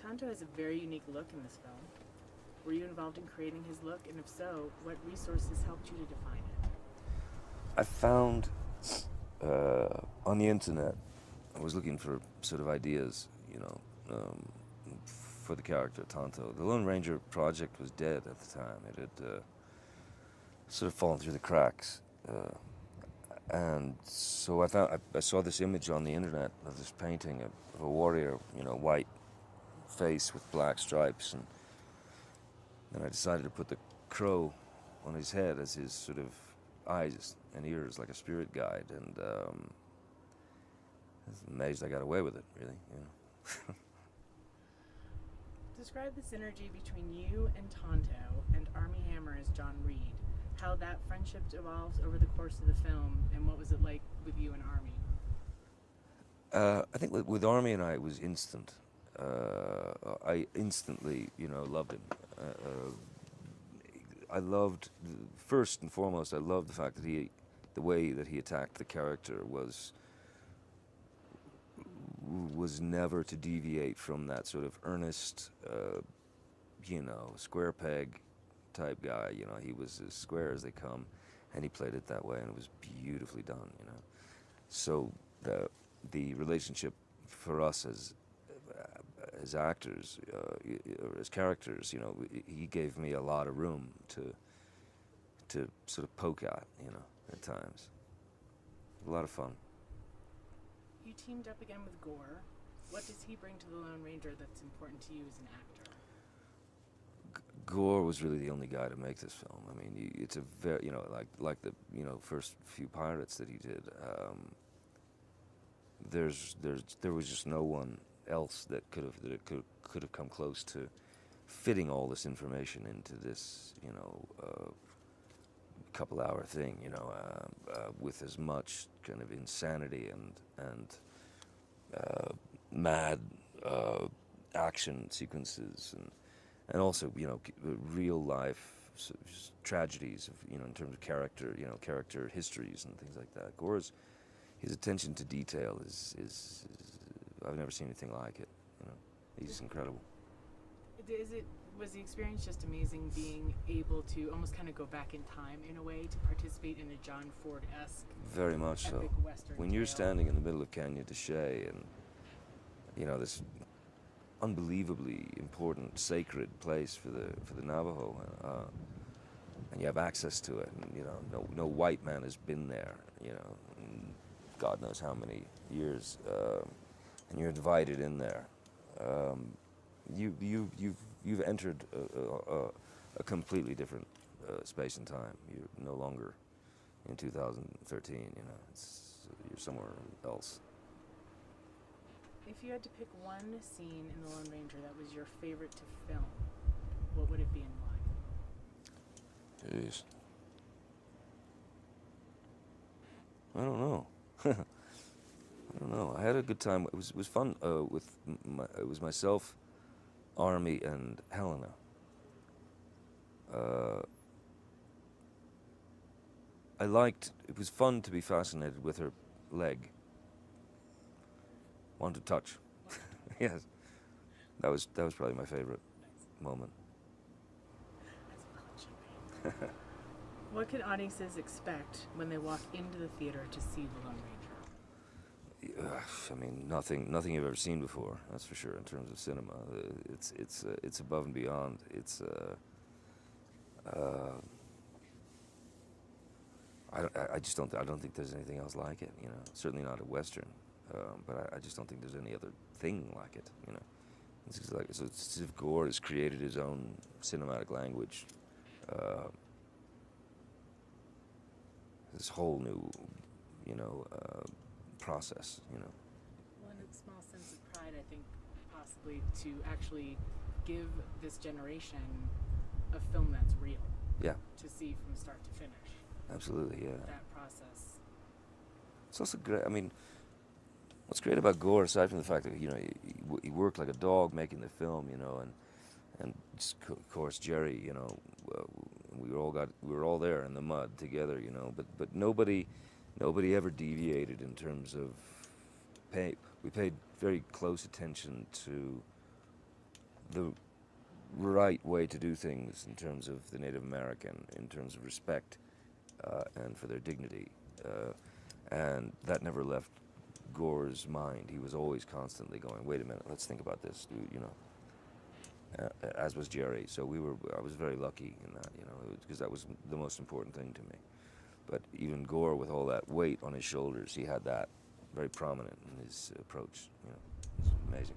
Tonto has a very unique look in this film. Were you involved in creating his look, and if so, what resources helped you to define it? I found on the internet, I was looking for sort of ideas, for the character Tonto. The Lone Ranger project was dead at the time. It had sort of fallen through the cracks. And so I saw this image on the internet of this painting of a warrior, white face with black stripes, and then I decided to put the crow on his head as his sort of eyes and ears, like a spirit guide, and I was amazed I got away with it, really. Describe the synergy between you and Tonto and Armie Hammer as John Reed. How that friendship evolves over the course of the film, and what was it like with you and Armie? I think with Armie and I, it was instant. I instantly, loved him. I loved, first and foremost, I loved the fact that the way that he attacked the character was never to deviate from that sort of earnest, square peg type guy. He was as square as they come, and he played it that way, and it was beautifully done. So the relationship for us as actors, or as characters, he gave me a lot of room to sort of poke at, at times. A lot of fun. You teamed up again with Gore. What does he bring to the Lone Ranger that's important to you as an actor? Gore was really the only guy to make this film. I mean, it's a very, like the, first few Pirates that he did. There was just no one else that could have come close to fitting all this information into this, couple-hour thing, with as much kind of insanity and mad action sequences and also, real life tragedies of, in terms of character histories and things like that. His attention to detail is I've never seen anything like it. He's incredible. Was the experience just amazing, being able to almost kind of go back in time in a way to participate in a John Ford-esque Very much epic so. Western When you're tale? standing in the middle of Canyon de Chelly and this unbelievably important, sacred place for the Navajo, and you have access to it, and no white man has been there, in God knows how many years, and you're invited in there. You've entered a completely different space and time. You're no longer in 2013. You're somewhere else. If you had to pick one scene in The Lone Ranger that was your favorite to film, what would it be and why? Jeez. I don't know. I don't know. I had a good time. It was fun. It was myself, Armie, and Helena. It was fun to be fascinated with her leg. Wanted to touch. Yes. That was probably my favorite moment. That's well. What can audiences expect when they walk into the theater to see The Lone Ranger? I mean, nothing you've ever seen before. That's for sure. In terms of cinema, it's above and beyond. It's I just don't think there's anything else like it. Certainly not a Western. But I just don't think there's any other thing like it. It's like it's as if Gore has created his own cinematic language. This whole new, process. One small sense of pride, I think, possibly to actually give this generation a film that's real. Yeah. To see from start to finish. Absolutely, yeah. That process. It's also great. I mean, what's great about Gore, aside from the fact that he worked like a dog making the film, and just, of course Jerry, we were all there in the mud together, but nobody ever deviated in terms of pay. We paid very close attention to the right way to do things in terms of the Native American, in terms of respect and for their dignity. And that never left Gore's mind. He was always constantly going, wait a minute, let's think about this, you know, as was Jerry. So I was very lucky in that, you know, because that was the most important thing to me. But even Gore, with all that weight on his shoulders, he had that very prominent in his approach, you know. It's amazing.